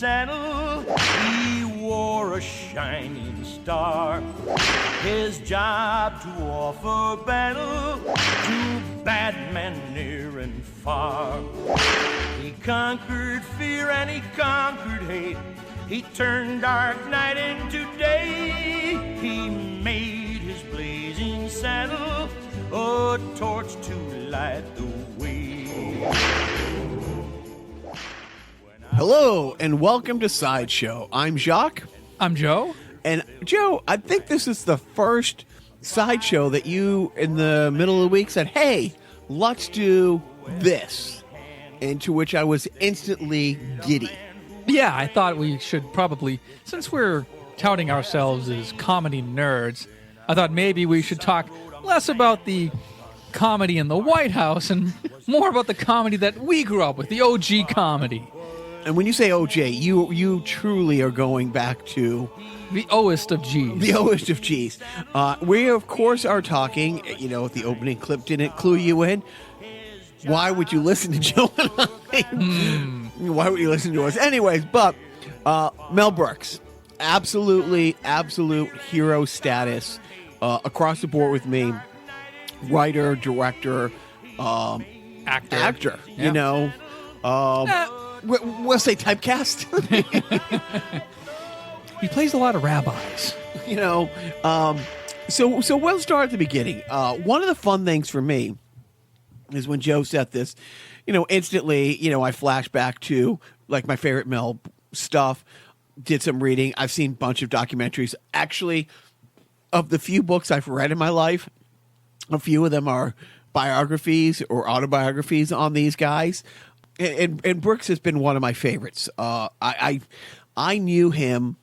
saddle, he wore a shining star. His job to offer battle to bad men near and far. He conquered fear and he conquered hate. He turned dark night into day. He made his blazing saddle a torch to light the way. Hello, and welcome to Sideshow. I'm Jacques. I'm Joe. And Joe, I think this is the first Sideshow that you, in the middle of the week, said, hey, let's do this. And to which I was instantly giddy. Yeah, I thought we should probably, since we're touting ourselves as comedy nerds, I thought maybe we should talk less about the comedy in the White House and more about the comedy that we grew up with, the OG comedy. And when you say OJ, you truly are going back to the O-est of G's. The O-est of G's. We, of course, are talking, you know, the opening clip didn't clue you in. Why would you listen to Joe and I? Why would you listen to us? Anyways, but Mel Brooks, absolute hero status across the board with me. Writer, director, actor. Yeah. You know, we'll say typecast. He plays a lot of rabbis. You know, so we'll start at the beginning. One of the fun things for me is when Joe said this, you know, instantly, you know, I flash back to like my favorite Mel stuff, did some reading. I've seen a bunch of documentaries. Actually, of the few books I've read in my life, a few of them are biographies or autobiographies on these guys. And Brooks has been one of my favorites. I knew him.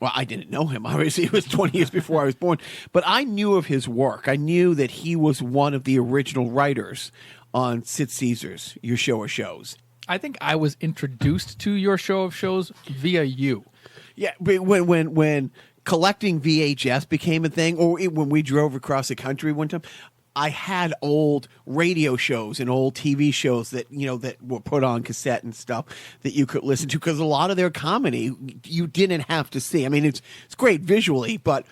Well, I didn't know him. Obviously, it was 20 years before I was born. But I knew of his work. I knew that he was one of the original writers on Sid Caesar's Your Show of Shows. I think I was introduced to Your Show of Shows via you. Yeah, but when collecting VHS became a thing, or when we drove across the country one time, I had old radio shows and old TV shows that, you know, that were put on cassette and stuff that you could listen to, because a lot of their comedy you didn't have to see. I mean, it's great visually, but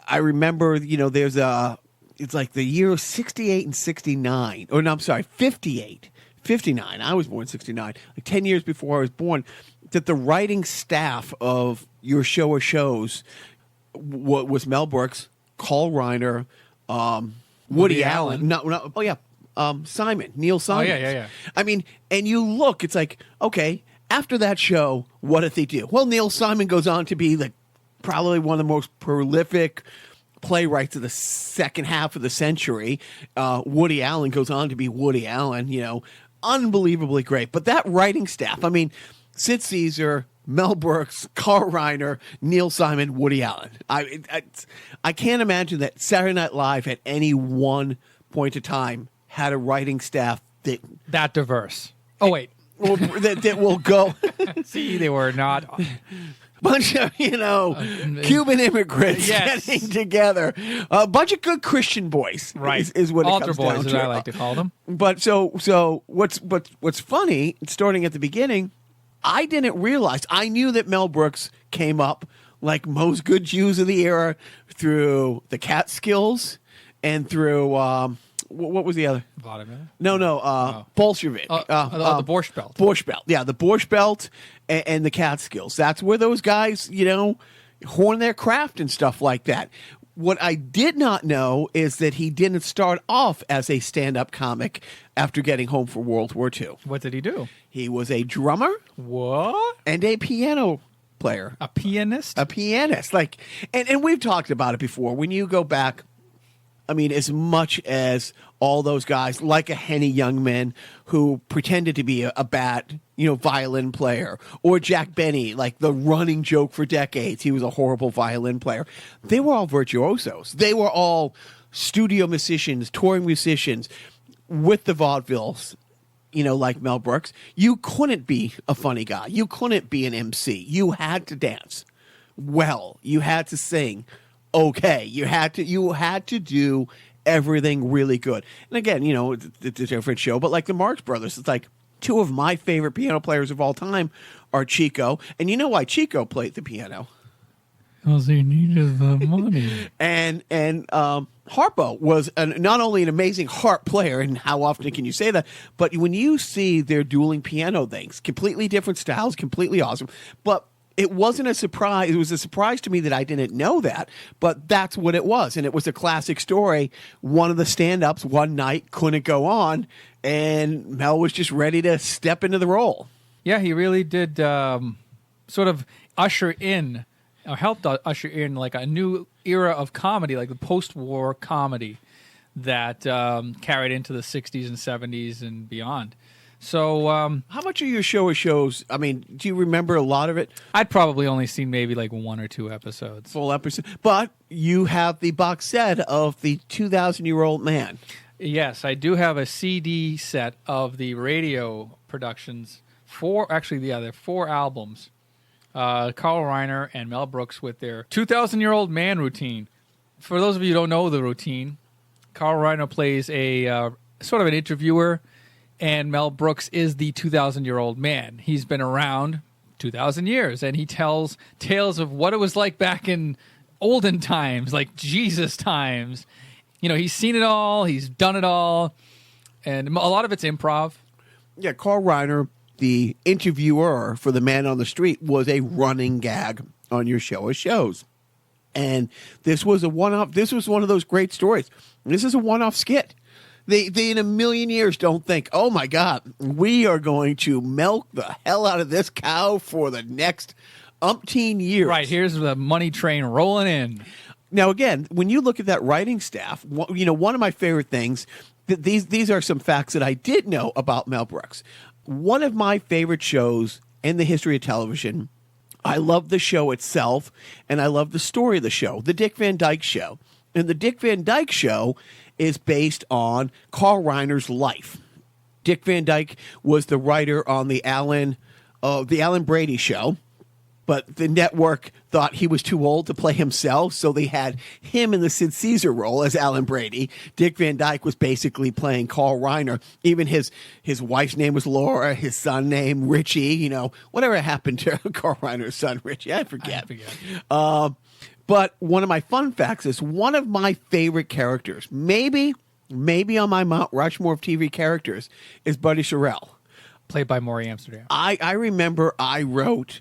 I remember, you know, it's like the year 68 and 69. Or no, I'm sorry, 58, 59. I was born in 69, like 10 years before I was born, that the writing staff of Your Show of Shows was Mel Brooks, Carl Reiner, Woody Allen. No, oh, yeah. Simon, Neil Simon. Oh, yeah. I mean, and you look, it's like, okay, after that show, what did they do? Well, Neil Simon goes on to be like probably one of the most prolific playwrights of the second half of the century. Woody Allen goes on to be Woody Allen, you know, unbelievably great. But that writing staff, I mean, Sid Caesar, Mel Brooks, Carl Reiner, Neil Simon, Woody Allen. I can't imagine that Saturday Night Live at any one point of time had a writing staff that diverse. Oh, wait. that will go. See, they were not. Bunch of, you know, Cuban immigrants getting together. A bunch of good Christian boys. Right. Is what Altar it comes down boys, as to. I like to call them. But so what's funny, starting at the beginning, I didn't realize. I knew that Mel Brooks came up, like most good Jews of the era, through the Catskills and through what was the other? Vladimir? No, Bolshevik. The Borscht Belt. Borscht Belt, yeah, the Borscht Belt and the Catskills. That's where those guys, you know, horn their craft and stuff like that. What I did not know is that he didn't start off as a stand-up comic after getting home from World War II. What did he do? He was a drummer. What? And a piano player. A pianist? A pianist. Like, and we've talked about it before. When you go back, I mean, as much as all those guys, like a Henny Youngman, who pretended to be a bad, you know, violin player, or Jack Benny, like the running joke for decades, he was a horrible violin player. They were all virtuosos. They were all studio musicians, touring musicians with the vaudevilles, you know, like Mel Brooks. You couldn't be a funny guy. You couldn't be an MC. You had to dance well. You had to sing okay. You had to do everything really good. And again, you know, it's a different show, but like the Marx Brothers, it's like two of my favorite piano players of all time our Chico. And you know why Chico played the piano? Because he needed the money. And Harpo was not only an amazing harp player, and how often can you say that, but when you see their dueling piano things, completely different styles, completely awesome. But it wasn't a surprise. It was a surprise to me that I didn't know that, but that's what it was. And it was a classic story. One of the stand-ups one night couldn't go on, and Mel was just ready to step into the role. Yeah, he really did sort of usher in, or helped usher in, like a new era of comedy, like the post-war comedy that carried into the 60s and 70s and beyond. So how much of your show shows, I mean, do you remember a lot of it? I'd probably only seen maybe like 1 or 2 episodes. Full episode. But you have the box set of the 2,000-Year-Old Man. Yes, I do have a CD set of the radio productions. There are 4 albums. Carl Reiner and Mel Brooks with their 2,000-Year-Old Man routine. For those of you who don't know the routine, Carl Reiner plays a sort of an interviewer, and Mel Brooks is the 2,000-year-old man. He's been around 2,000 years, and he tells tales of what it was like back in olden times, like Jesus times. You know, he's seen it all, he's done it all, and a lot of it's improv. Yeah, Carl Reiner, the interviewer for The Man on the Street, was a running gag on your show of shows. And this was a one-off. This was one of those great stories. This is a one-off skit. They in a million years don't think, oh, my God, we are going to milk the hell out of this cow for the next umpteen years. Right, here's the money train rolling in. Now, again, when you look at that writing staff, you know, one of my favorite things, these are some facts that I did know about Mel Brooks. One of my favorite shows in the history of television, I love the show itself, and I love the story of the show, The Dick Van Dyke Show. And The Dick Van Dyke Show is based on Carl Reiner's life. Dick Van Dyke was the writer on the Alan Brady Show, but the network thought he was too old to play himself, so they had him in the Sid Caesar role as Alan Brady. Dick Van Dyke was basically playing Carl Reiner. Even his wife's name was Laura, his son named Richie. You know, whatever happened to Carl Reiner's son, Richie? I forget. But one of my fun facts is one of my favorite characters, maybe on my Mount Rushmore of TV characters, is Buddy Sorrell. Played by Maury Amsterdam. I remember I wrote,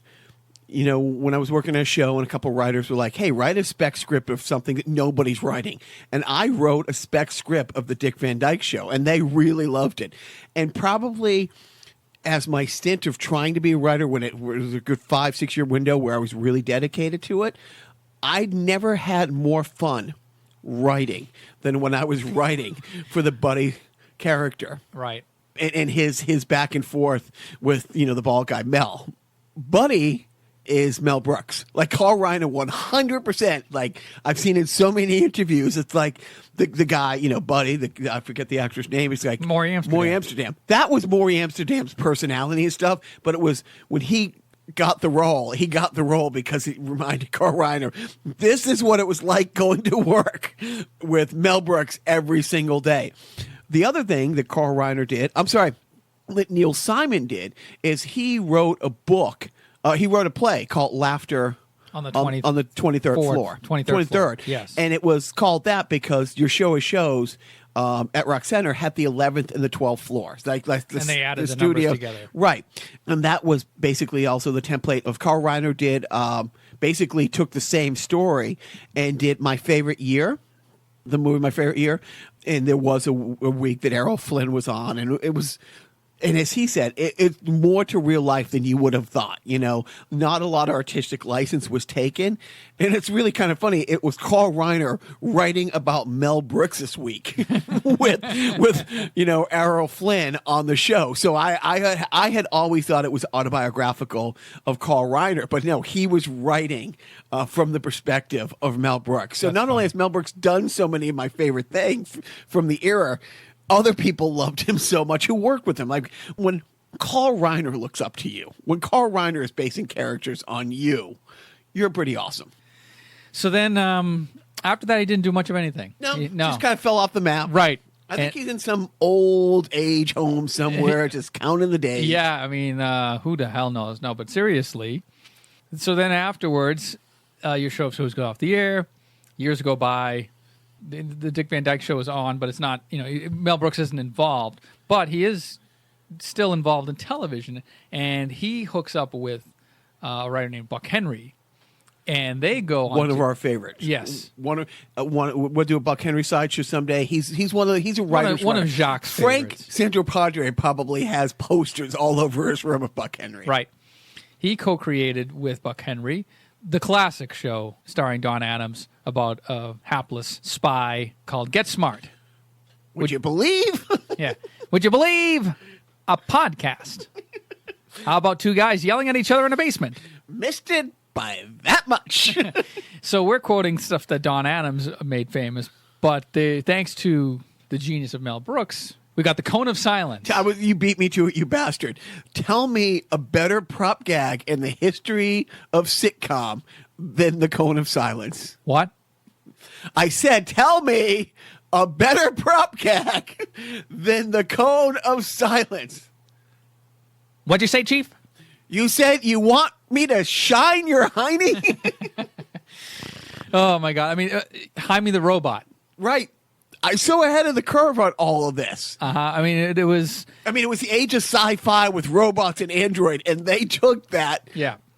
you know, when I was working on a show and a couple writers were like, hey, write a spec script of something that nobody's writing. And I wrote a spec script of the Dick Van Dyke Show, and they really loved it. And probably as my stint of trying to be a writer, when it was a good 5-6 year window where I was really dedicated to it, I'd never had more fun writing than when I was writing for the Buddy character. Right. And his back and forth with, you know, the bald guy, Mel. Buddy is Mel Brooks. Like Carl Reiner, 100%. Like I've seen in so many interviews, it's like the guy, you know, Buddy, I forget the actor's name. It's like Maury Amsterdam. That was Maury Amsterdam's personality and stuff. But it was when he got the role because he reminded Carl Reiner, this is what it was like going to work with Mel Brooks every single day. The other thing that Carl Reiner did, that Neil Simon did, is he wrote a book. He wrote a play called Laughter on the 23rd floor. 23rd. Yes. And it was called that because your show of shows at Rock Center had the 11th and the 12th floors. Like and they added the studio numbers together. Right. And that was basically also the template of Carl Reiner did, basically took the same story and did My Favorite Year, the movie My Favorite Year. And there was a week that Errol Flynn was on, and it was... And as he said, it's more to real life than you would have thought. You know, not a lot of artistic license was taken. And it's really kind of funny. It was Carl Reiner writing about Mel Brooks this week with you know, Errol Flynn on the show. So I had always thought it was autobiographical of Carl Reiner. But no, he was writing from the perspective of Mel Brooks. So not only has Mel Brooks done so many of my favorite things from the era, other people loved him so much who worked with him. Like when Carl Reiner looks up to you, when Carl Reiner is basing characters on you, you're pretty awesome. So then after that, he didn't do much of anything. No, just kind of fell off the map. Right. I think he's in some old age home somewhere, just counting the days. Yeah, I mean, who the hell knows? No, but seriously. So then afterwards, your shows go off the air. Years go by. The Dick Van Dyke Show is on, but it's not, Mel Brooks isn't involved. But he is still involved in television. And he hooks up with a writer named Buck Henry. And they go on one of our favorites. Yes, we'll do a Buck Henry sideshow someday. He's a writer. One of Jacques' Frank favorites. Santopadre probably has posters all over his room of Buck Henry. Right. He co-created with Buck Henry the classic show starring Don Adams about a hapless spy called Get Smart. Would you believe? Yeah. Would you believe a podcast? How about two guys yelling at each other in a basement? Missed it by that much. So we're quoting stuff that Don Adams made famous, but thanks to the genius of Mel Brooks, we got the Cone of Silence. You beat me to it, you bastard. Tell me a better prop gag in the history of sitcom than the Cone of Silence. What? I said, tell me a better prop gag than the Cone of Silence. What'd you say, Chief? You said you want me to shine your hiney? Oh, my God. I mean, Jaime the Robot. Right. I'm so ahead of the curve on all of this. I mean, it was the age of sci-fi with robots and Android, and they took that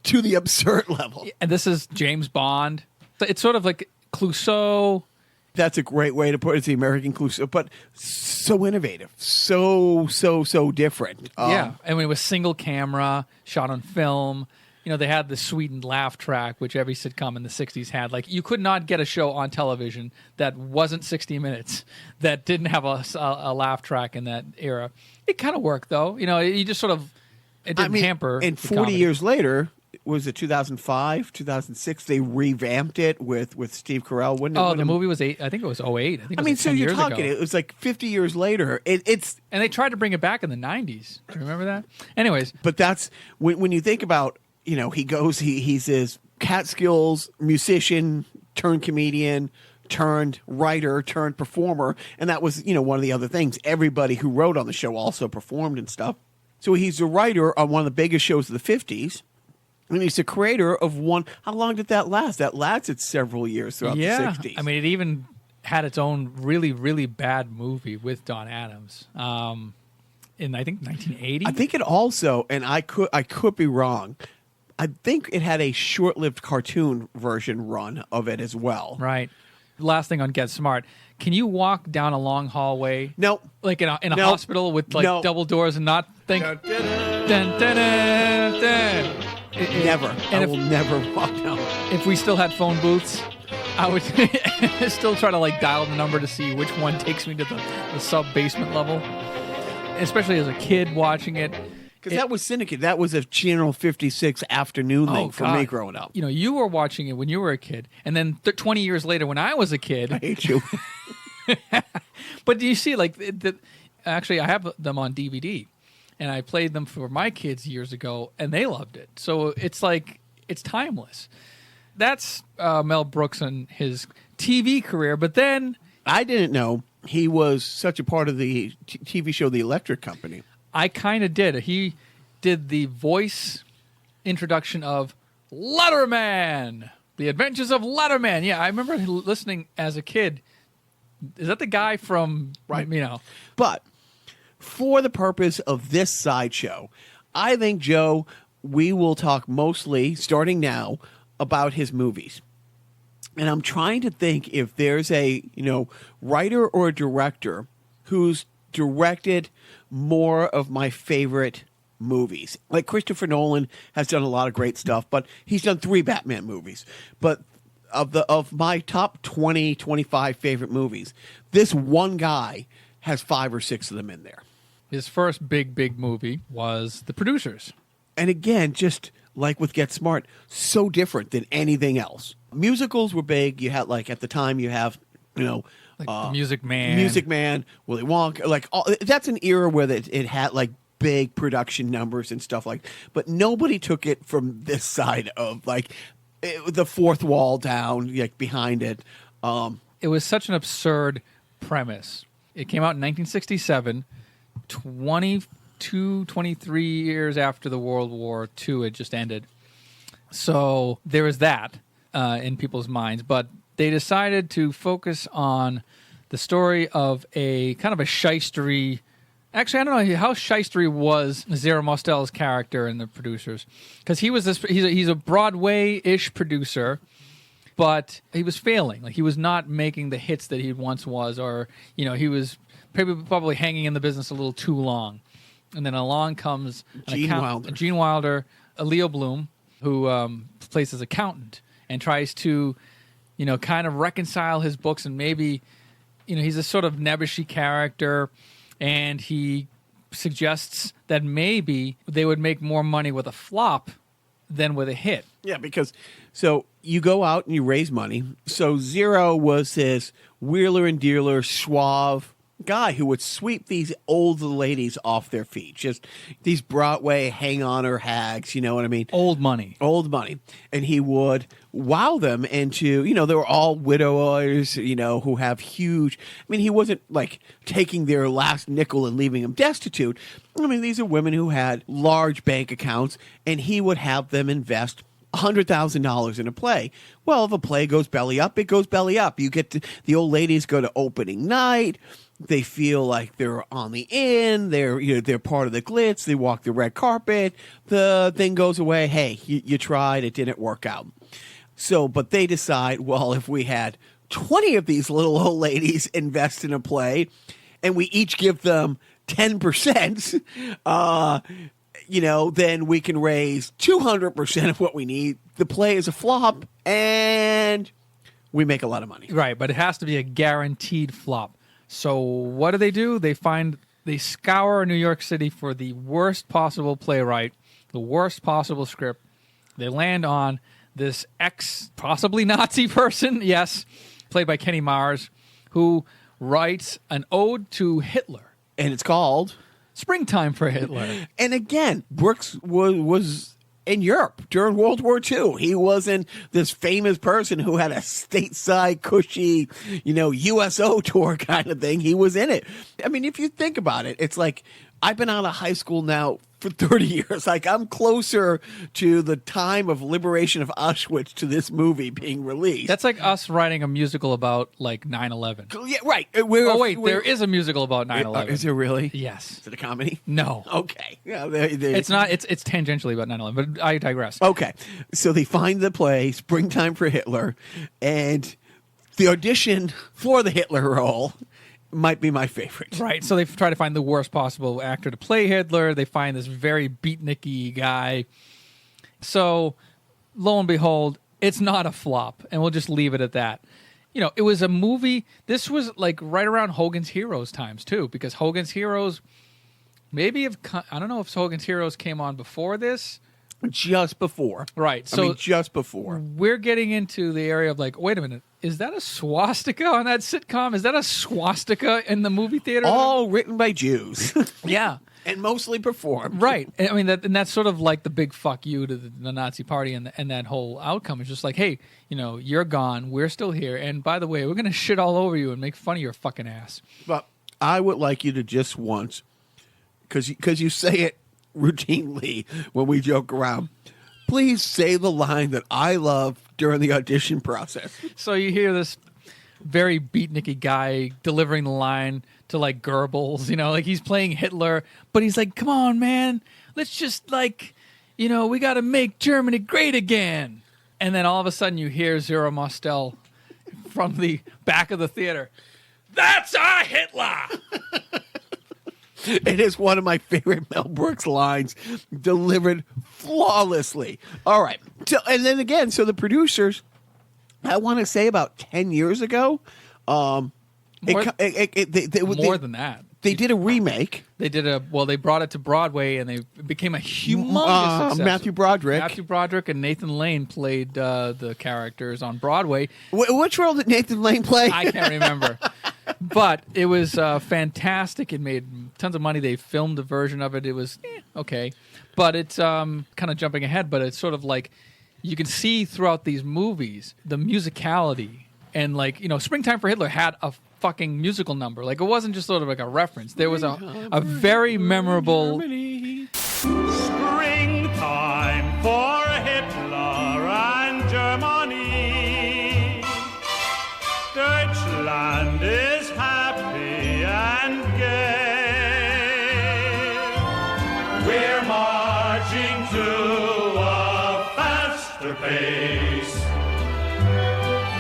to the absurd level. And this is James Bond. It's sort of like Clouseau. That's a great way to put it. It's the American Clouseau, but so innovative, so different. Yeah, I mean, it was single camera, shot on film. They had the sweetened laugh track, which every sitcom in the 60s had. Like, you could not get a show on television that wasn't 60 Minutes, that didn't have a laugh track in that era. It kind of worked, though. You just sort of, it didn't hamper. And 40 years later, was it 2005, 2006, they revamped it with Steve Carell. The movie was I think it was 08. So you're talking, it was like 50 years later. And they tried to bring it back in the 90s. Do you remember that? Anyways. But that's, when you think about, he's this Catskills musician turned comedian turned writer turned performer. And that was, one of the other things. Everybody who wrote on the show also performed and stuff. So he's a writer on one of the biggest shows of the 50s. And he's the creator of one. How long did that last? That lasted several years throughout the 60s. I mean, it even had its own really, really bad movie with Don Adams in, I think, 1980. I think it also, and I could be wrong, I think it had a short-lived cartoon version run of it as well. Right. Last thing on Get Smart. Can you walk down a long hallway? No. Like in a hospital with double doors and not think... Dun, dun, dun, dun. Never. I will never walk down. If we still had phone booths, I would still try to dial the number to see which one takes me to the sub-basement level. Especially as a kid watching it. Because that was Syndicate. That was a Channel 56 afternoon thing for me growing up. You were watching it when you were a kid. And then 20 years later when I was a kid. I hate you. But do you see, actually, I have them on DVD. And I played them for my kids years ago, and they loved it. So it's it's timeless. That's Mel Brooks and his TV career. But then... I didn't know he was such a part of the TV show The Electric Company. I kind of did. He did the voice introduction of Letterman, The Adventures of Letterman. Yeah, I remember listening as a kid. Is that the guy from, right? But for the purpose of this sideshow, I think, Joe, we will talk mostly, starting now, about his movies. And I'm trying to think if there's a, writer or a director who's directed more of my favorite movies. Like Christopher Nolan has done a lot of great stuff, but he's done 3 Batman movies. But of my top 20, 25 favorite movies, this one guy has 5 or 6 of them in there. His first big movie was The Producers. And again, just like with Get Smart, so different than anything else. Musicals were big. You had, at the time, you have, The Music Man. Willy Wonka. That's an era where it had, big production numbers and stuff but nobody took it from this side of, the fourth wall down, behind it. It was such an absurd premise. It came out in 1967, 23 years after the World War II had just ended. So there was that in people's minds. But they decided to focus on the story of a kind of a shystery. Actually, I don't know how shystery was Zero Mostel's character and the producers, because he was he's a Broadway-ish producer, but he was failing. Like, he was not making the hits that he once was, or he was probably hanging in the business a little too long. And then along comes Gene Wilder, Leo Bloom, who plays as accountant and tries to kind of reconcile his books, and maybe he's a sort of nebbishy character. And he suggests that maybe they would make more money with a flop than with a hit. Yeah, because so you go out and you raise money. So Zero was this wheeler and dealer, suave guy who would sweep these old ladies off their feet. Just these Broadway hang-oner hags, you know what I mean? Old money. And he would wow them into, they were all widowers, who have huge, he wasn't like taking their last nickel and leaving them destitute. These are women who had large bank accounts, and he would have them invest $100,000 in a play. Well, if a play goes belly up, it goes belly up. You get the old ladies go to opening night. They feel like they're on the in. They're part of the glitz. They walk the red carpet. The thing goes away. Hey, you tried. It didn't work out. So, but they decide, well, if we had 20 of these little old ladies invest in a play, and we each give them 10%, then we can raise 200% of what we need. The play is a flop, and we make a lot of money. Right, but it has to be a guaranteed flop. So what do? They scour New York City for the worst possible playwright, the worst possible script. They land on this possibly Nazi person, yes, played by Kenny Mars, who writes an ode to Hitler. And it's called Springtime for Hitler. And again, Brooks was in Europe during World War II. He wasn't this famous person who had a stateside, cushy, USO tour kind of thing. He was in it. If you think about it, it's like I've been out of high school now for 30 years. Like, I'm closer to the time of liberation of Auschwitz to this movie being released. That's like us writing a musical about, 9/11. Yeah, right. There is a musical about 9/11. Is there really? Yes. Is it a comedy? No. Okay. Yeah, it's not. It's tangentially about 9/11, but I digress. Okay. So they find the play, Springtime for Hitler, and the audition for the Hitler role might be my favorite. Right. So they try to find the worst possible actor to play Hitler. They find this very beatniky guy. So lo and behold, it's not a flop, and we'll just leave it at that. It was a movie. This was like right around Hogan's Heroes times too, because Hogan's Heroes I don't know if Hogan's Heroes came on before this. Just before. Right. So just before. We're getting into the area of wait a minute. Is that a swastika on that sitcom? Is that a swastika in the movie theater? All written by Jews. Yeah. And mostly performed. Right. That's sort of like the big fuck you to the Nazi party, and that whole outcome is just like, hey, you're gone. We're still here. And by the way, we're going to shit all over you and make fun of your fucking ass. But I would like you to just once, because you say it routinely when we joke around, please say the line that I love during the audition process. So you hear this very beatniky guy delivering the line to Goebbels, he's playing Hitler, but he's like, come on, man, let's just we got to make Germany great again. And then all of a sudden you hear Zero Mostel from the back of the theater. That's our Hitler! It is one of my favorite Mel Brooks lines, delivered flawlessly. All right. And then again, so the producers, I want to say about 10 years ago, more than that. They did a remake. They brought it to Broadway, and it became a humongous success. Matthew Broderick and Nathan Lane played the characters on Broadway. Which role did Nathan Lane play? I can't remember. But it was fantastic. It made tons of money. They filmed a version of it. It was okay. But it's kind of jumping ahead, but it's sort of like you can see throughout these movies the musicality. And Springtime for Hitler had a fucking musical number. Like, it wasn't just sort of like a reference. There was a very memorable... Springtime for Hitler and Germany. Deutschland is happy and gay. We're marching to a faster pace.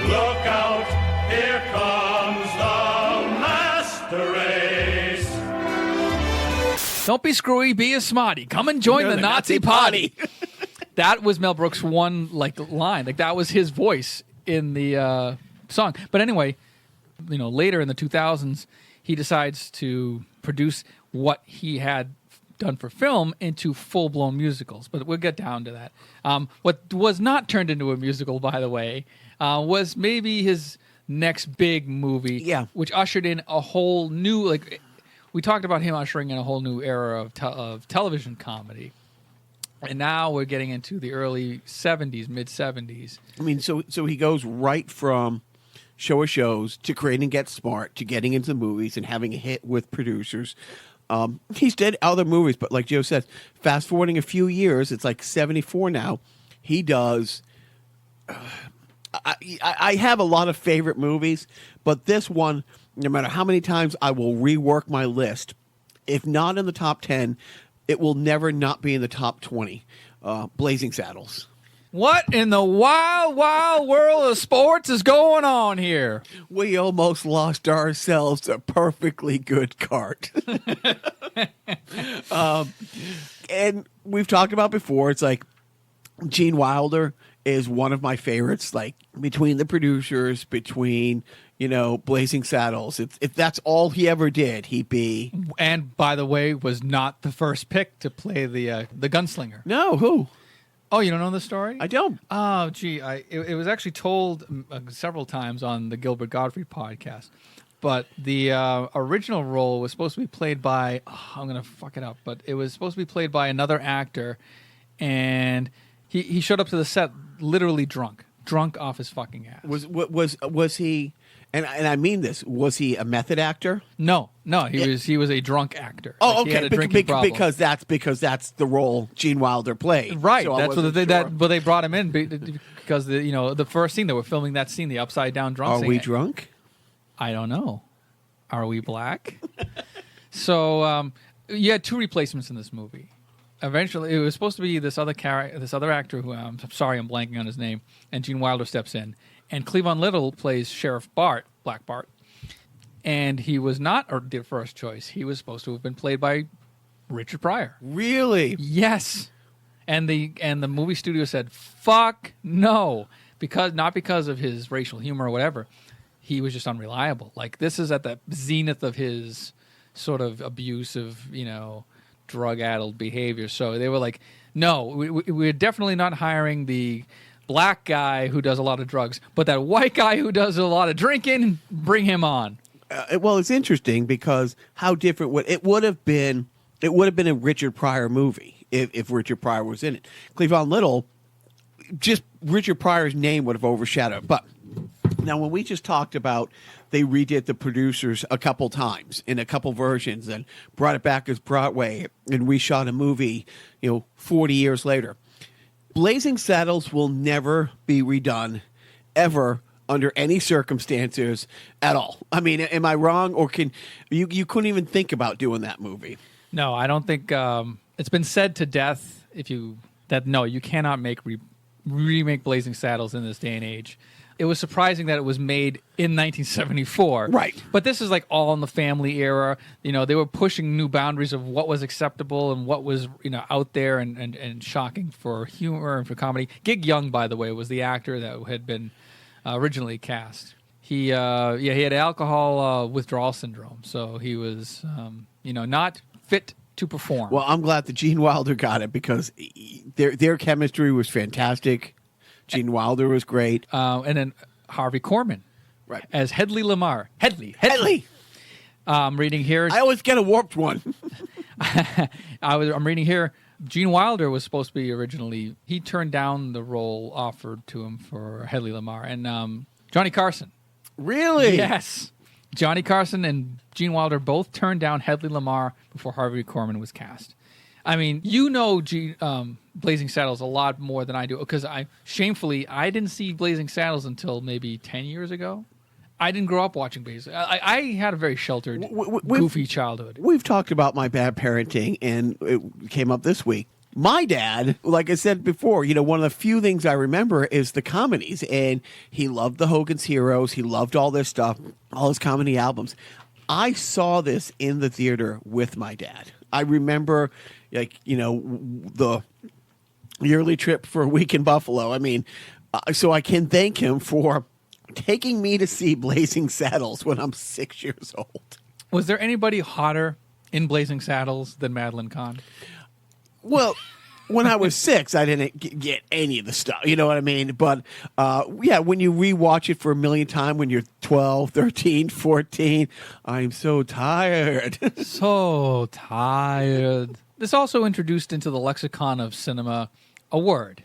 Look out, here comes the master race. Don't be screwy, be a smarty. Come and join the Nazi party. That was Mel Brooks' one line. Like, that was his voice in the song. But anyway, later in the 2000s, he decides to produce what he had done for film into full-blown musicals. But we'll get down to that. What was not turned into a musical, by the way, was maybe his next big movie, which ushered in a whole new, we talked about him ushering in a whole new era of television comedy. And now we're getting into the early 70s, mid-70s. I mean, so he goes right from show of shows to creating Get Smart to getting into movies and having a hit with producers. He's did other movies, but like Joe said, fast forwarding a few years, it's like 74 now, he does... I have a lot of favorite movies, but this one, no matter how many times I will rework my list, if not in the top 10, it will never not be in the top 20. Blazing Saddles. What in the wild, wild world of sports is going on here? We almost lost ourselves a perfectly good cart. And we've talked about before, it's like Gene Wilder is one of my favorites, like between the producers, between, Blazing Saddles. If that's all he ever did, he'd be... And, by the way, was not the first pick to play the gunslinger. No, who? Oh, you don't know the story? I don't. Oh, gee. It was actually told several times on the Gilbert Gottfried podcast. But the original role was supposed to be played by... I'm going to fuck it up. But it was supposed to be played by another actor. And he showed up to the set literally drunk off his fucking ass. Was he... And I mean this. Was he a method actor? No. He was a drunk actor. Oh, He okay. had a drinking problem. Because that's the role Gene Wilder played. Right. So that's what they brought him in because the first scene they were filming that scene, the upside down drunk scene. Are we drunk? I don't know. Are we black? So you had two replacements in this movie. Eventually, it was supposed to be this other actor who I'm sorry, I'm blanking on his name, and Gene Wilder steps in. And Cleavon Little plays Sheriff Bart, Black Bart. And he was not the first choice. He was supposed to have been played by Richard Pryor. Really? Yes. And the movie studio said, fuck no. Not because of his racial humor or whatever. He was just unreliable. Like, this is at the zenith of his sort of abusive, drug-addled behavior. So they were like, no, we're definitely not hiring the black guy who does a lot of drugs, but that white guy who does a lot of drinking, bring him on. Well, it's interesting because how different it would have been. It would have been a Richard Pryor movie if Richard Pryor was in it. Cleavon Little, just Richard Pryor's name would have overshadowed. But now, when we just talked about they redid the producers a couple times in a couple versions and brought it back as Broadway and reshot a movie, 40 years later. Blazing Saddles will never be redone, ever, under any circumstances at all. I mean, am I wrong, or can you couldn't even think about doing that movie? No, I don't think it's been said to death. You cannot remake Blazing Saddles in this day and age. It was surprising that it was made in 1974. Right. But this is like all in the family era. They were pushing new boundaries of what was acceptable and what was, out there and shocking for humor and for comedy. Gig Young, by the way, was the actor that had been originally cast. He had alcohol withdrawal syndrome. So he was, not fit to perform. Well, I'm glad that Gene Wilder got it because their chemistry was fantastic. Gene Wilder was great. And then Harvey Korman, right, as Hedley Lamar. Hedley. Reading here. I always get a warped one. I'm reading here. Gene Wilder was supposed to be originally. He turned down the role offered to him for Hedley Lamar and Johnny Carson. Really? Yes. Johnny Carson and Gene Wilder both turned down Hedley Lamarr before Harvey Korman was cast. I mean, Blazing Saddles a lot more than I do because I didn't see Blazing Saddles until maybe 10 years ago. I didn't grow up watching Blazing. I had a very sheltered, goofy childhood. We've talked about my bad parenting, and it came up this week. My dad, like I said before, one of the few things I remember is the comedies, and he loved the Hogan's Heroes. He loved all this stuff, all his comedy albums. I saw this in the theater with my dad. I remember, the yearly trip for a week in Buffalo. I mean, so I can thank him for taking me to see Blazing Saddles when I'm 6 years old. Was there anybody hotter in Blazing Saddles than Madeline Kahn? Well, when I was 6, I didn't get any of the stuff. You know what I mean? But, when you rewatch it for a million times when you're 12, 13, 14, I'm so tired. So tired. This also introduced into the lexicon of cinema a word.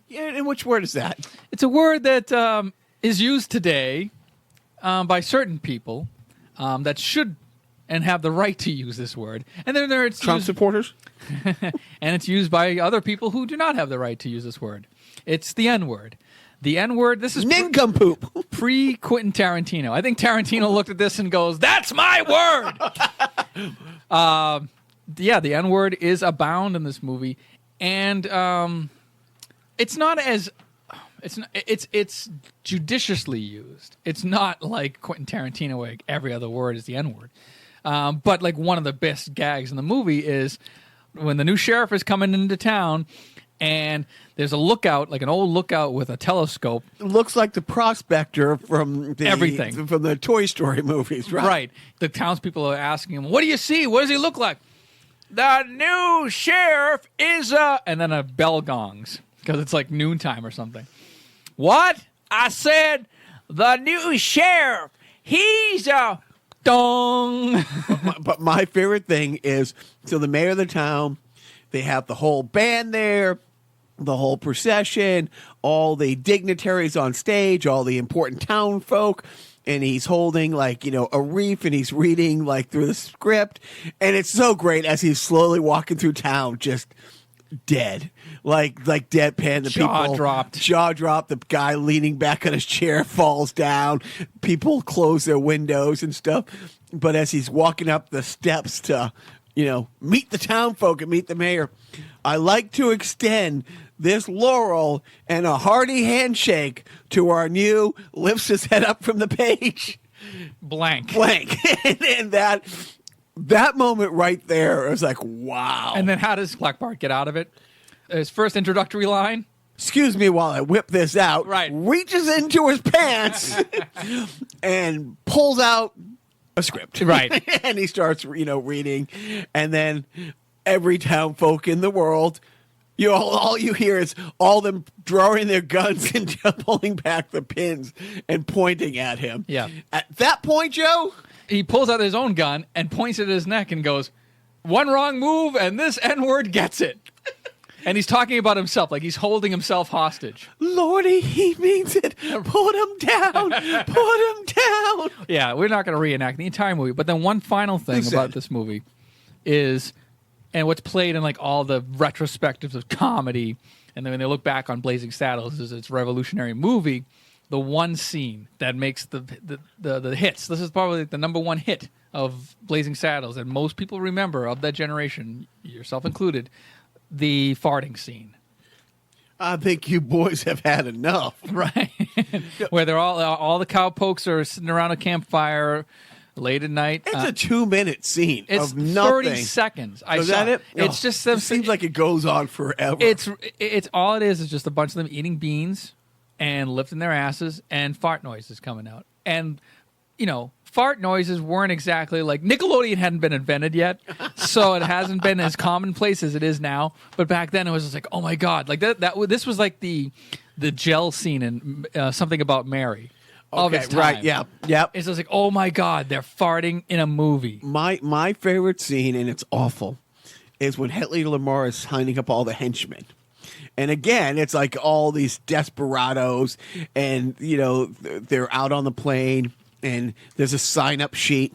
Yeah, and which word is that? It's a word that is used today by certain people that should and have the right to use this word. And then it's Trump supporters? And it's used by other people who do not have the right to use this word. It's the N-word. The N-word, this is nincompoop. Pre-Quentin Tarantino. I think Tarantino looked at this and goes, "That's my word!" The N-word is abound in this movie. And it's not as... It's judiciously used. It's not like Quentin Tarantino, where every other word is the N-word. But like one of the best gags in the movie is when the new sheriff is coming into town, and there's a lookout, like an old lookout with a telescope. It looks like the prospector from the Toy Story movies, right? Right. The townspeople are asking him, "What do you see? What does he look like?" "The new sheriff is a..." And then a bell gongs because it's like noontime or something. "What?" "I said, the new sheriff, he's a..." Dong. But my favorite thing is, so the mayor of the town, they have the whole band there, the whole procession, all the dignitaries on stage, all the important town folk, and he's holding a wreath, and he's reading through the script, and it's so great as he's slowly walking through town, just dead, like deadpan. The jaw dropped. The guy leaning back on his chair falls down. People close their windows and stuff. But as he's walking up the steps to, meet the town folk and meet the mayor, I like to extend this laurel and a hearty handshake to our new, lifts his head up from the page, blank. And that moment right there is like, wow. And then how does Black Bart get out of it? His first introductory line? "Excuse me while I whip this out." Right. Reaches into his pants and pulls out a script. Right. And he starts, reading. And then every town folk in the world, all you hear is all them drawing their guns and pulling back the pins and pointing at him. Yeah. At that point, Joe... He pulls out his own gun and points it at his neck and goes, "One wrong move and this N-word gets it." And he's talking about himself, like he's holding himself hostage. "Lordy, he means it. Put him down. Put him down." Yeah, we're not going to reenact the entire movie. But then one final thing about this movie is, and what's played in all the retrospectives of comedy, and then when they look back on Blazing Saddles as its revolutionary movie, the one scene that makes the hits. This is probably the number one hit of Blazing Saddles, and most people remember of that generation, yourself included, the farting scene. I think you boys have had enough. Right. Where they're all the cowpokes are sitting around a campfire late at night. It's a 2-minute scene it's of nothing. 30 seconds. Is that it? It's just... It seems like it goes on forever. It's all it is just a bunch of them eating beans and lifting their asses, and fart noises coming out. And, fart noises weren't exactly Nickelodeon hadn't been invented yet, so it hasn't been as commonplace as it is now. But back then it was just like, oh my God. This was like the gel scene in Something About Mary. Of its time. Right, yeah. Yep. It's just like, oh my God, they're farting in a movie. My favorite scene, and it's awful, is when Hedley Lamarr is signing up all the henchmen. And again, it's like all these desperados, and they're out on the plane, and there's a sign-up sheet.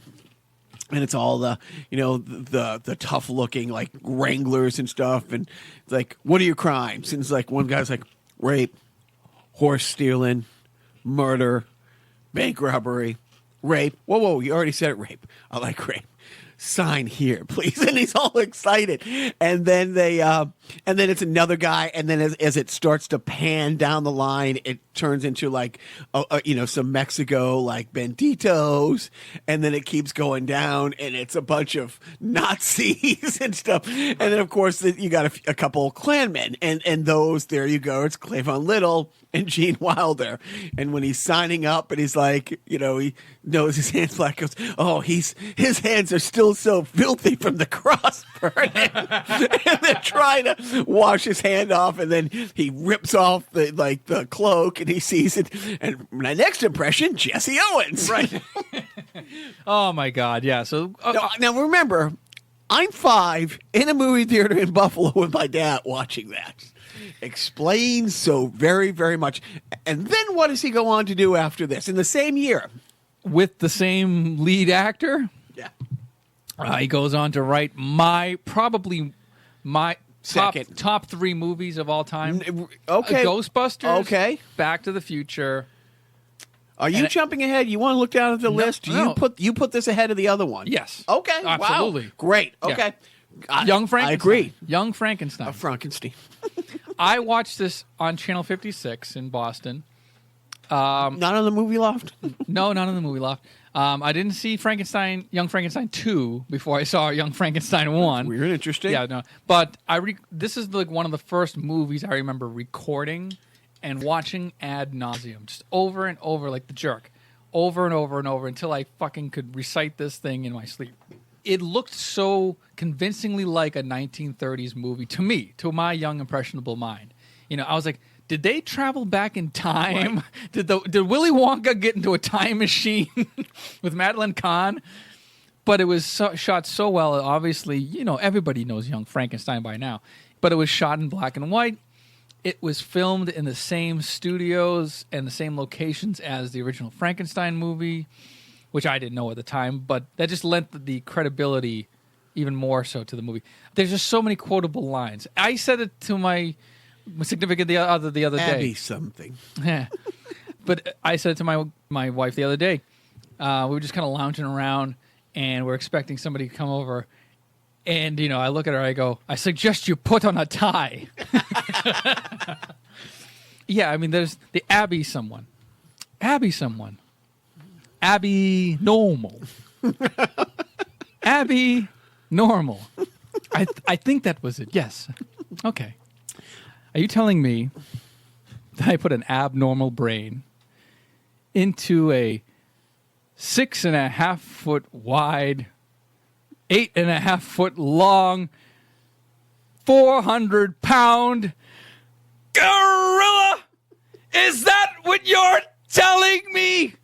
And it's all the, the tough looking like wranglers and stuff. And it's like, what are your crimes? And it's like, one guy's like, rape, horse stealing, murder, bank robbery, rape. Whoa, you already said it, rape. I like rape. Sign here, please. And he's all excited. And then and then it's another guy. And then as it starts to pan down the line, it turns into like, some Mexico, like banditos. And then it keeps going down and it's a bunch of Nazis and stuff. And then of course you got a couple Klansmen and those, there you go. It's Cleavon Little and Gene Wilder. And when he's signing up and he's like, he knows his hands black, goes, oh, his hands are still so filthy from the cross burning. And they're trying to wash his hand off, and then he rips off the cloak and he sees it. And my next impression, Jesse Owens. Right. Oh my God. Yeah. So now remember, I'm 5 in a movie theater in Buffalo with my dad watching that. Explains so very, very much. And then what does he go on to do after this in the same year? With the same lead actor? Yeah. He goes on to write probably my top 3 movies of all time. Okay. Ghostbusters. Okay. Back to the Future. Are you jumping ahead? You want to look down at the list? No. You put this ahead of the other one? Yes. Okay. Absolutely. Wow. Great. Okay. Yeah. Young Frankenstein. I agree. Young Frankenstein. Frankenstein. I watched this on Channel 56 in Boston. Not on the movie loft? No, not on the movie loft. I didn't see Young Frankenstein 2 before I saw Young Frankenstein 1. Weird and interesting. Yeah, no. But this is like one of the first movies I remember recording and watching ad nauseum, just over and over like The Jerk, over and over and over until I fucking could recite this thing in my sleep. It looked so convincingly like a 1930s movie to me, to my young impressionable mind. I was like, did they travel back in time? Right. Did Willy Wonka get into a time machine with Madeline Kahn? But it was shot so well. Obviously, everybody knows Young Frankenstein by now. But it was shot in black and white. It was filmed in the same studios and the same locations as the original Frankenstein movie, which I didn't know at the time. But that just lent the credibility even more so to the movie. There's just so many quotable lines. I said it to my significant the other day. Abby something. But I said it to my wife the other day. We were just kind of lounging around, and we're expecting somebody to come over. And, I look at her, I go, I suggest you put on a tie. Yeah, I mean, there's the Abby someone. Abby normal. Abby normal. I think that was it. Yes. Okay. Are you telling me that I put an abnormal brain into a 6.5 foot wide, 8.5 foot long, 400-pound gorilla? Is that what you're telling me?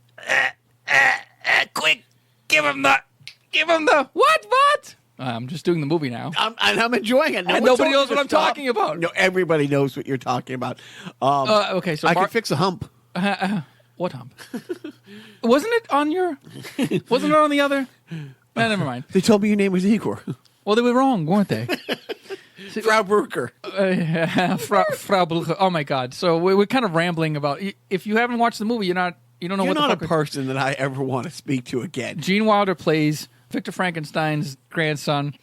Quick, give him the what? I'm just doing the movie now. I'm enjoying it. And nobody knows what I'm talking about. No, everybody knows what you're talking about. Okay, so I can fix a hump. What hump? Wasn't it on the other? Never mind. They told me your name was Igor. Well, they were wrong, weren't they? Frau Brucker. Frau Brucker. Oh my God! So we're kind of rambling about. If you haven't watched the movie, you don't know You're what. You're not a person that I ever want to speak to again. Gene Wilder plays Victor Frankenstein's grandson.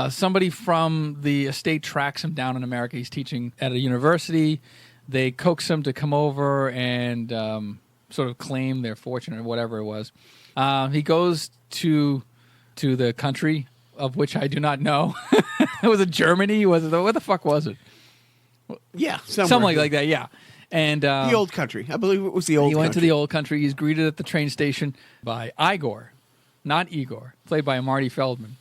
Somebody from the estate tracks him down in America. He's teaching at a university. They coax him to come over and sort of claim their fortune or whatever it was. He goes to the country of which I do not know. Was it Germany? What the fuck was it? Yeah, something like that. Yeah, and the old country. I believe it was the old. He went to the old country. He's greeted at the train station by Igor, not Igor, played by Marty Feldman.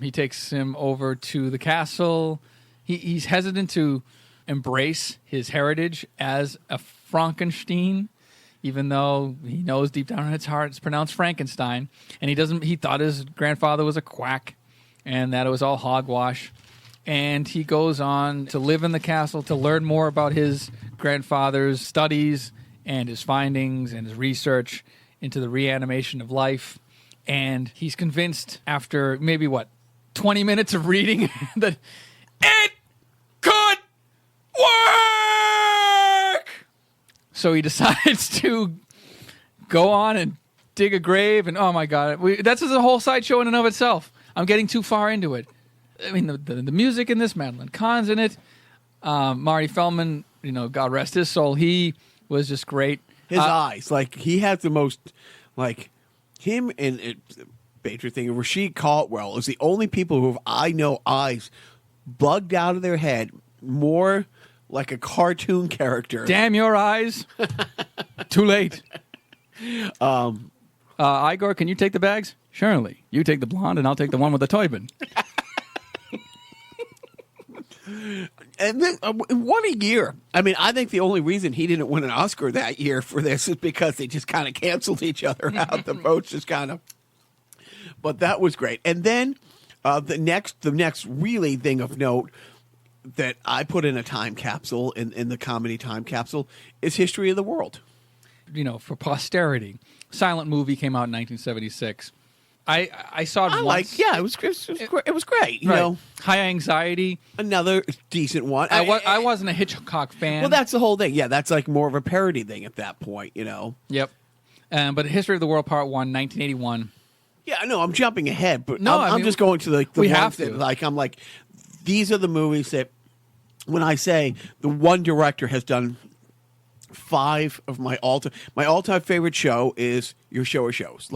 He takes him over to the castle. He's hesitant to embrace his heritage as a Frankenstein, even though he knows deep down in his heart it's pronounced Frankenstein. And he thought his grandfather was a quack and that it was all hogwash. And he goes on to live in the castle to learn more about his grandfather's studies and his findings and his research. into the reanimation of life. And he's convinced after maybe, 20 minutes of reading that it could work! So he decides to go on and dig a grave. And, oh, my God, that's a whole sideshow in and of itself. I'm getting too far into it. I mean, the music in this, Madeline Kahn's in it. Marty Feldman, God rest his soul, he was just great. His eyes, he has the most, him and Patriot thing. Rasheed Caldwell is the only people who I know eyes bugged out of their head more like a cartoon character. Damn your eyes! Too late. Igor, can you take the bags? Surely. You take the blonde, and I'll take the one with the toy bin. And then, what a year. I mean, I think the only reason he didn't win an Oscar that year for this is because they just kind of canceled each other out. The votes just kind of. But that was great. And then the next really thing of note that I put in a time capsule, in the comedy time capsule, is History of the World. For posterity. Silent movie came out in 1976. I saw it once. It was great. You know, High Anxiety, another decent one. I wasn't a Hitchcock fan. Well, that's the whole thing. Yeah, that's more of a parody thing at that point. Yep. But History of the World Part 1, 1981. Yeah, no, I'm jumping ahead, but no, I'm just going to the we ones have to. that, I'm like, these are the movies that when I say the one director has done 5 of my all-time favorite show is your show of shows.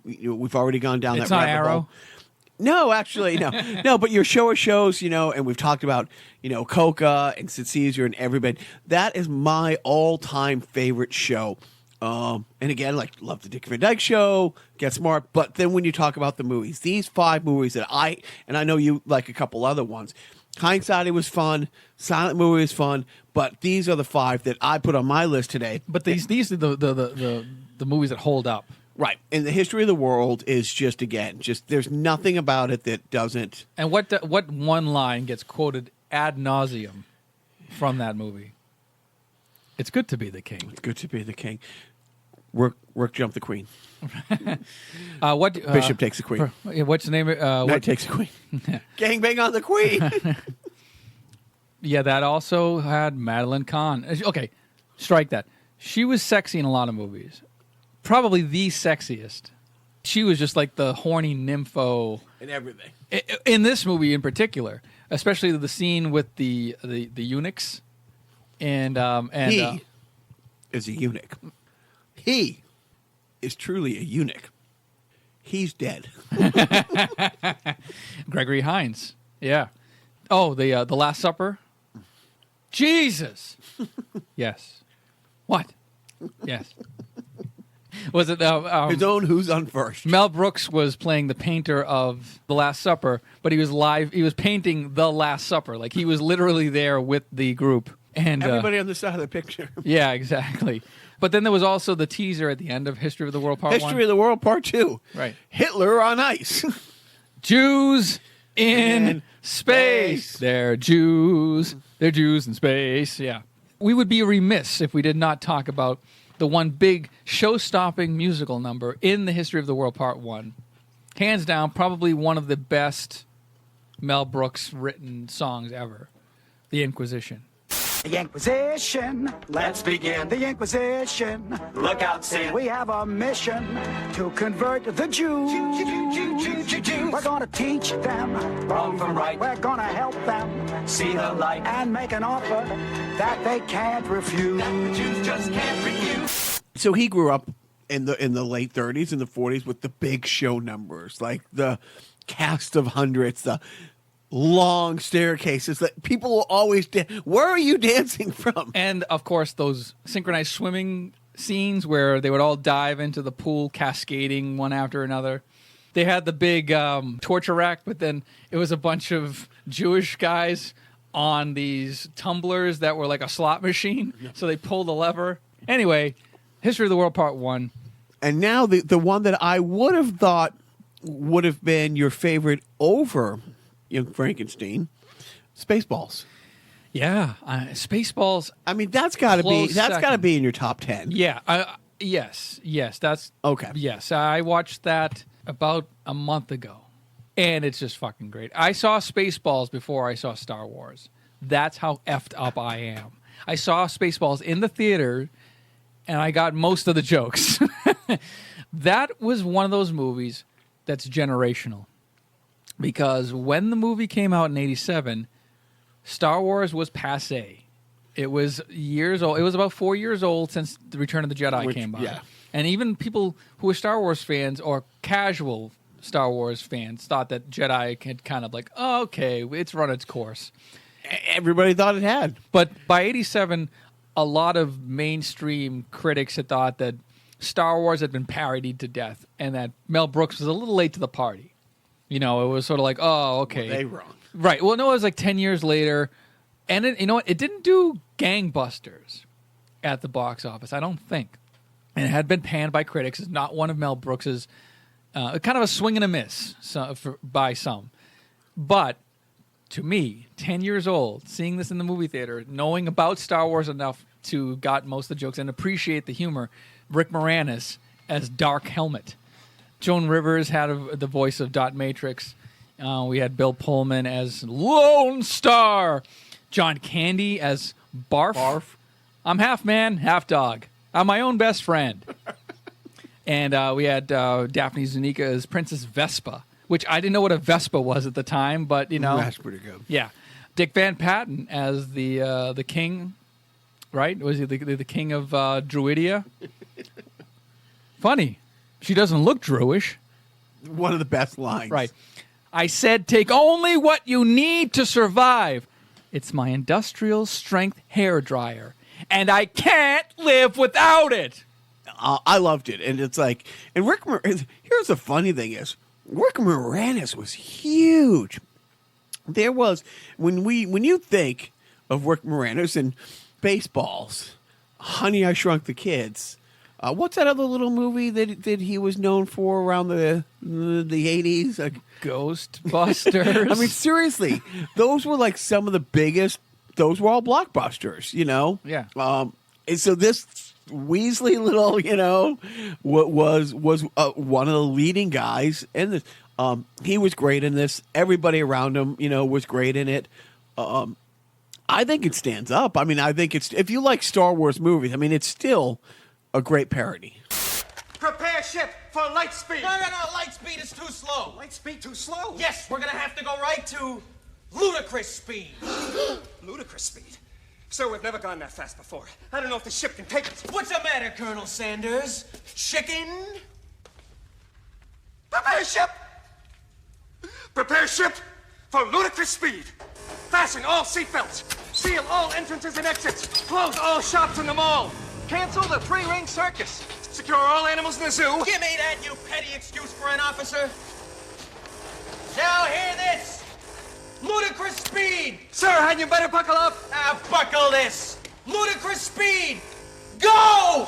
We've already gone down it's that not rabbit Arrow. hole. No, actually, no, no. But your show of shows, and we've talked about, Coca and Sid Caesar and everybody. That is my all-time favorite show. And again, love the Dick Van Dyke Show, Get Smart. But then when you talk about the movies, these 5 movies that I know you like a couple other ones. Hindsight was fun. Silent movie was fun. But these are the 5 that I put on my list today. But these are the movies that hold up. Right. And the History of the World is just there's nothing about it that doesn't. And what one line gets quoted ad nauseum from that movie? It's good to be the king. It's good to be the king. Work jump the queen. Bishop takes the queen. What's the name? Knight takes the queen. Gangbang on the queen. Yeah, that also had Madeline Kahn. Okay, strike that. She was sexy in a lot of movies. Probably the sexiest. She was just like the horny nympho. And everything. In this movie in particular. Especially the scene with the eunuchs. And he is a eunuch. He is truly a eunuch. He's dead. Gregory Hines. Yeah. Oh, the Last Supper. Jesus. Yes. What? Yes. Was it his own Who's on First? Mel Brooks was playing the painter of The Last Supper, but he was live. He was painting The Last Supper. Like he was literally there with the group. And everybody on the side of the picture. Yeah, exactly. But then there was also the teaser at the end of History of the World Part 1. History of the World Part 2. Right. Hitler on ice. Jews in space. They're Jews. They're Jews in space. Yeah. We would be remiss if we did not talk about the one big show-stopping musical number in the History of the World Part 1. Hands down, probably one of the best Mel Brooks written songs ever. The Inquisition. The Inquisition, let's begin. The Inquisition, look out, Sin. We have a mission to convert the Jews. We're gonna teach them wrong from right. We're gonna help them see the light and make an offer that they can't refuse. That the Jews just can't refuse. So he grew up in the late 30s and the 40s with the big show numbers, like the cast of hundreds, the long staircases that people will always where are you dancing from? And of course those synchronized swimming scenes where they would all dive into the pool cascading one after another. They had the big torture rack, but then it was a bunch of Jewish guys on these tumblers that were like a slot machine. So they pulled the lever. Anyway, History of the World Part 1. And now the one that I would have thought would have been your favorite over Young Frankenstein, Spaceballs. Yeah, Spaceballs. I mean, that's got to be in your top 10. Yeah, Yes, that's Okay. Yes, I watched that about a month ago, and it's just fucking great. I saw Spaceballs before I saw Star Wars. That's how effed up I am. I saw Spaceballs in the theater, and I got most of the jokes. That was one of those movies that's generational, because when the movie came out in '87, Star Wars was passé. It was years old. It was about 4 years old since The Return of the Jedi came by. Yeah. And even people who were Star Wars fans or casual Star Wars fans thought that Jedi had kind of like, oh, okay, it's run its course. Everybody thought it had. But by '87, a lot of mainstream critics had thought that Star Wars had been parodied to death and that Mel Brooks was a little late to the party. You know, it was sort of like, oh, okay. Were they wrong? Right. Well, no, it was like 10 years later. And you know what? It didn't do gangbusters at the box office, I don't think. And it had been panned by critics. It's not one of Mel Brooks's, kind of a swing and a miss by some. But to me, 10 years old, seeing this in the movie theater, knowing about Star Wars enough to got most of the jokes and appreciate the humor, Rick Moranis as Dark Helmet. Joan Rivers had the voice of Dot Matrix. We had Bill Pullman as Lone Star. John Candy as Barf. I'm half man, half dog. I'm my own best friend. And we had Daphne Zuniga as Princess Vespa, which I didn't know what a Vespa was at the time, but, you know. That's pretty good. Yeah. Dick Van Patten as the king, right? Was he the king of Druidia? Funny. She doesn't look Druish. One of the best lines. Right. I said take only what you need to survive. It's my industrial strength hair dryer, and I can't live without it. I loved it, and it's like, and here's the funny thing is, Rick Moranis was huge. There was when you think of Rick Moranis and Spaceballs, Honey, I Shrunk the Kids. What's that other little movie that he was known for around the 80s? Ghostbusters. I mean, seriously, those were like some of the biggest. Those were all blockbusters, you know. Yeah. And so this Weasley little, you know, was one of the leading guys in this. He was great in this. Everybody around him, you know, was great in it. I think it stands up. I mean, I think it's, if you like Star Wars movies, I mean, it's still a great parody. Prepare ship for light speed. No, light speed is too slow. Light speed too slow? Yes, we're gonna have to go right to ludicrous speed. Ludicrous speed? Sir, we've never gone that fast before. I don't know if the ship can take us. What's the matter, Colonel Sanders? Chicken? Prepare ship! Prepare ship for ludicrous speed. Fasten all seatbelts. Seal all entrances and exits. Close all shops in the mall. Cancel the three-ring circus. Secure all animals in the zoo. Give me that, you petty excuse for an officer. Now hear this. Ludicrous speed. Sir, hadn't you better buckle up? Now buckle this. Ludicrous speed. Go!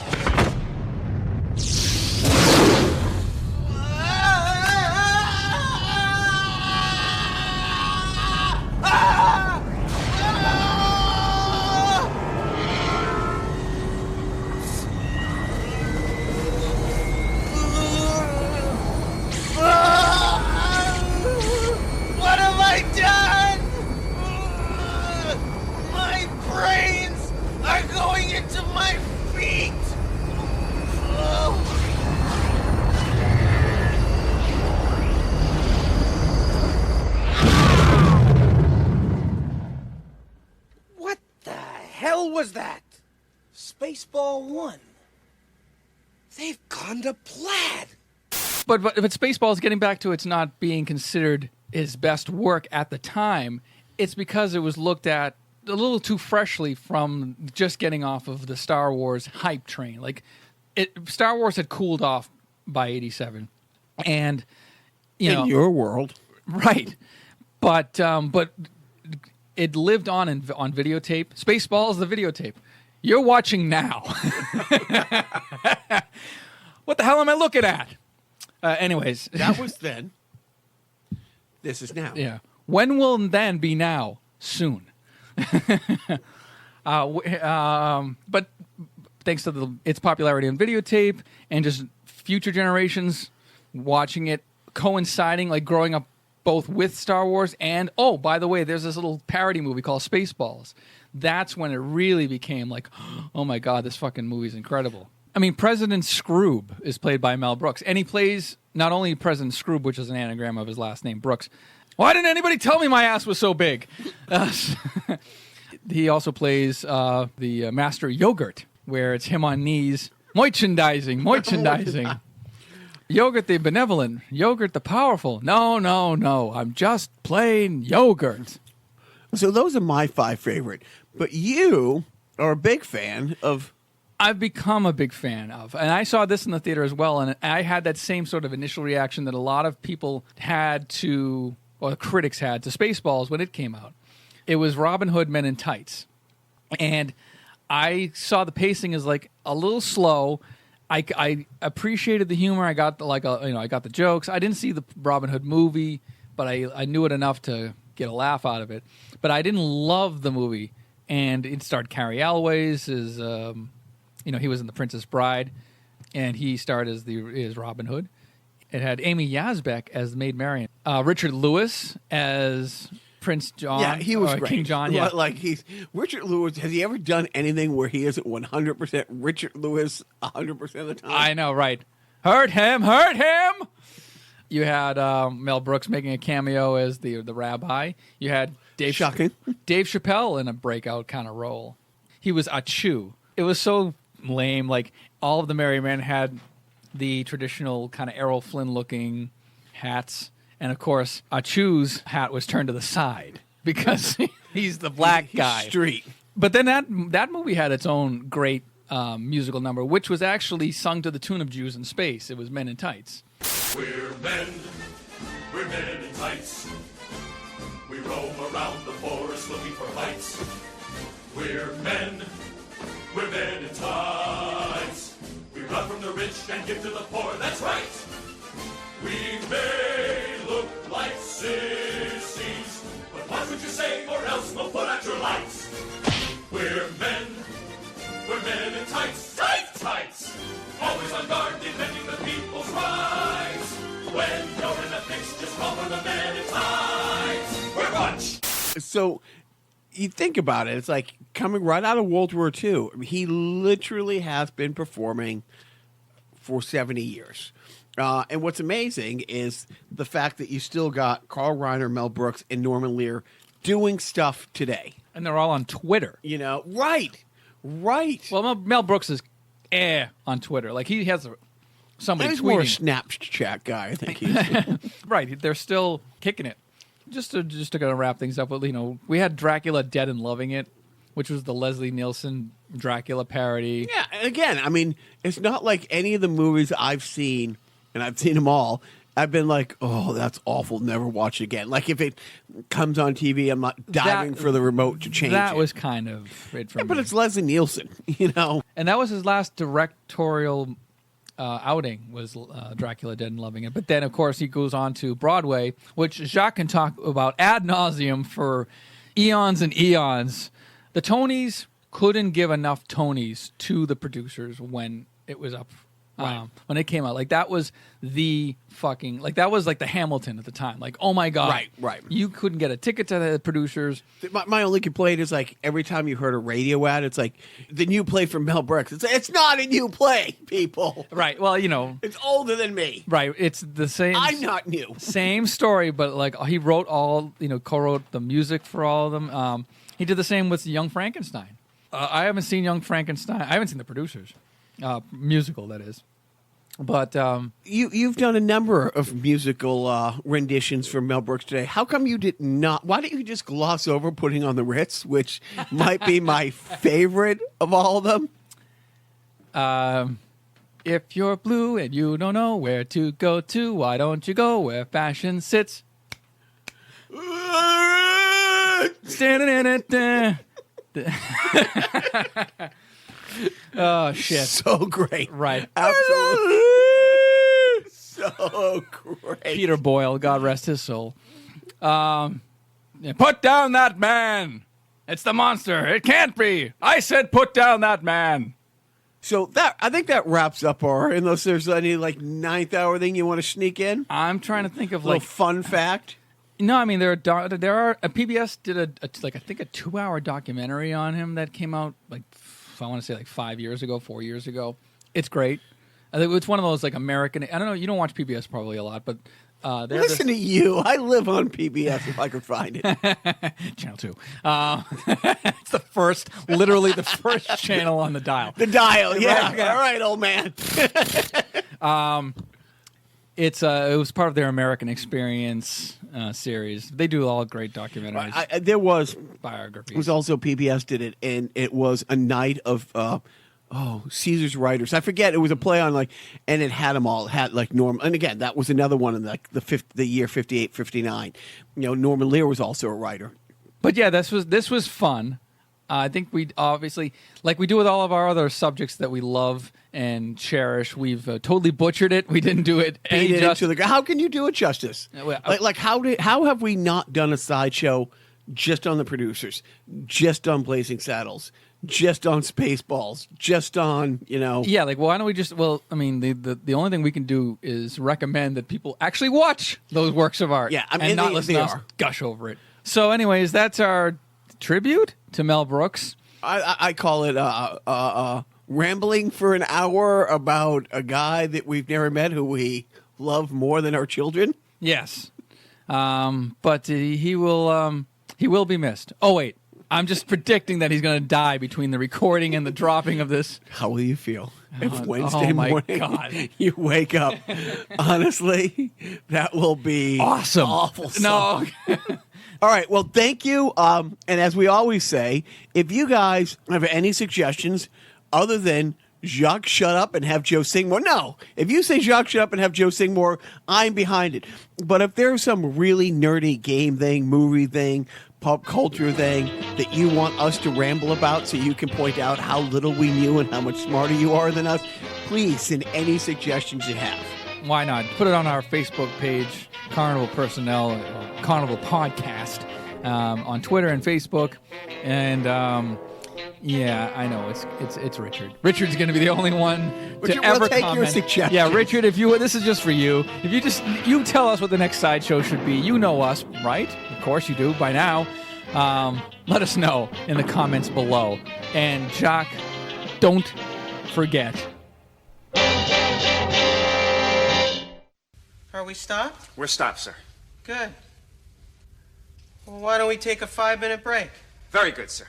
What have I done? My brains are going into my feet. What the hell was that? Spaceball 1. They've gone to plaid. But Spaceballs, getting back to it's not being considered his best work at the time, it's because it was looked at a little too freshly from just getting off of the Star Wars hype train. Like, Star Wars had cooled off by '87, and In your world. right, but it lived on videotape. Spaceballs, the videotape. You're watching now. What the hell am I looking at? Anyways, That was then. This is now. yeah. When will then be now? Soon. But thanks to its popularity on videotape and just future generations watching it coinciding, like growing up both with Star Wars and, oh, by the way, there's this little parody movie called Spaceballs. That's when it really became like, oh my God, this fucking movie's incredible. I mean, President Scroob is played by Mel Brooks, and he plays not only President Scroob, which is an anagram of his last name, Brooks. Why didn't anybody tell me my ass was so big? He also plays the Master Yogurt, where it's him on knees, merchandising. Yogurt the benevolent, Yogurt the powerful. No, I'm just plain yogurt. So those are my 5 favorite. But you are a big fan of... I've become a big fan of, and I saw this in the theater as well, and I had that same sort of initial reaction that a lot of people had to, or critics had, to Spaceballs when it came out. It was Robin Hood Men in Tights. And I saw the pacing as like a little slow. I appreciated the humor. I got I got the jokes. I didn't see the Robin Hood movie, but I knew it enough to get a laugh out of it. But I didn't love the movie. And it starred Carrie Always as he was in The Princess Bride, and he starred as Robin Hood. It had Amy Yazbek as Maid Marian, Richard Lewis as Prince John. Yeah, he was great. King John. Yeah, like Richard Lewis. Has he ever done anything where he isn't 100% Richard Lewis 100% of the time? I know, right? Hurt him! You had Mel Brooks making a cameo as the rabbi. You had Dave Chappelle in a breakout kind of role. He was Achu. It was so lame. Like, all of the Merry Men had the traditional kind of Errol Flynn looking hats, and of course Achu's hat was turned to the side because he's the black guy. Street. But then that movie had its own great musical number, which was actually sung to the tune of Jews in Space. It was Men in Tights. We're men in tights. We roam around the forest looking for fights. We're men in tights. We run from the rich and give to the poor, that's right. We may look like sissies, but watch what you say or else we'll put out your lights. We're men in tights, tights. Always on guard, defending the people's rights. When you're in a fix, just call for the men in tights. We're bunch. So you think about it, it's like coming right out of World War II. I mean, he literally has been performing for 70 years. And what's amazing is the fact that you still got Carl Reiner, Mel Brooks, and Norman Lear doing stuff today. And they're all on Twitter. Right. Well, Mel Brooks is on Twitter. Like, he has somebody He's tweeting. more a Snapchat guy, I think he is. Right. They're still kicking it. Just to kind of wrap things up, we had Dracula Dead and Loving It, which was the Leslie Nielsen Dracula parody. Yeah, and again, I mean, it's not like any of the movies I've seen, and I've seen them all, I've been like, oh, that's awful, never watch it again. Like, if it comes on TV, I'm not diving for the remote to change it. That was kind of it for me. But it's Leslie Nielsen, And that was his last directorial outing, was Dracula Dead and Loving It. But then, of course, he goes on to Broadway, which Jacques can talk about ad nauseum for eons and eons. The Tonys couldn't give enough Tonys to the producers when it was up. Right. When it came out, like, that was the fucking, like, that was like the Hamilton at the time. Like, oh my God. Right. You couldn't get a ticket to the producers. My only complaint is, like, every time you heard a radio ad, it's like, the new play from Mel Brooks. It's not a new play, people. Right. Well, It's older than me. Right. It's the same. I'm not new. Same story, but, like, he wrote co-wrote the music for all of them. He did the same with Young Frankenstein. I haven't seen Young Frankenstein. I haven't seen the producers. Musical, that is. But you've done a number of musical renditions for Mel Brooks today. How come you did not? Why didn't you just gloss over Putting on the Ritz, which might be my favorite of all of them? If you're blue and you don't know where to go to, why don't you go where fashion sits? Standing in it. Oh, shit. So great. Right. Absolutely. So great. Peter Boyle, God rest his soul. Put down that man. It's the monster. It can't be. I said put down that man. So I think that wraps up our, unless there's any like ninth hour thing you want to sneak in. I'm trying to think of Little like fun fact. No, I mean there are PBS did a 2-hour documentary on him that came out like I want to say like 4 years ago. It's great. I think it's one of those like American. I don't know. You don't watch PBS probably a lot, but listen to you. I live on PBS if I could find it. Channel 2. It's literally the first channel on the dial. The dial, yeah. Right, yeah. All right, old man. It was part of their American Experience series. They do all great documentaries. There was biographies. It was also PBS did it, and it was a night of Caesar's Writers. I forget. It was a play on and it had them all. It had like Norm, and again that was another one in like the year 58, 59. Norman Lear was also a writer. But yeah, this was fun. I think we obviously, like we do with all of our other subjects that we love and cherish, we've totally butchered it. We didn't do it any justice. How can you do it justice? How have we not done a sideshow just on the producers, just on Blazing Saddles, just on Spaceballs, just on Yeah, why don't we just? Well, I mean, the only thing we can do is recommend that people actually watch those works of art. Yeah, and not listen to us gush over it. So, anyways, that's our tribute to Mel Brooks. I call it rambling for an hour about a guy that we've never met who we love more than our children. Yes, but he will be missed. Oh wait, I'm just predicting that he's going to die between the recording and the dropping of this. How will you feel if Wednesday morning God. you wake up? Honestly, that will be awesome. Awful. No. All right. Well, thank you. And as we always say, if you guys have any suggestions other than Jacques shut up and have Joe sing more, no. If you say Jacques shut up and have Joe sing more, I'm behind it. But if there's some really nerdy game thing, movie thing, pop culture thing that you want us to ramble about so you can point out how little we knew and how much smarter you are than us, please send any suggestions you have. Why not? Put it on our Facebook page, Canival Personnel, or Canival Podcast, on Twitter and Facebook. And yeah, I know it's Richard. Richard's going to be the only one to ever we'll take comment. Your suggestions. Yeah, Richard, this is just for you. If you tell us what the next sideshow should be, you know us, right? Of course you do by now. Let us know in the comments below. And Jacques, don't forget. Are we stopped? We're stopped, sir. Good. Well, why don't we take a 5-minute break? Very good, sir.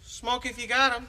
Smoke if you got 'em.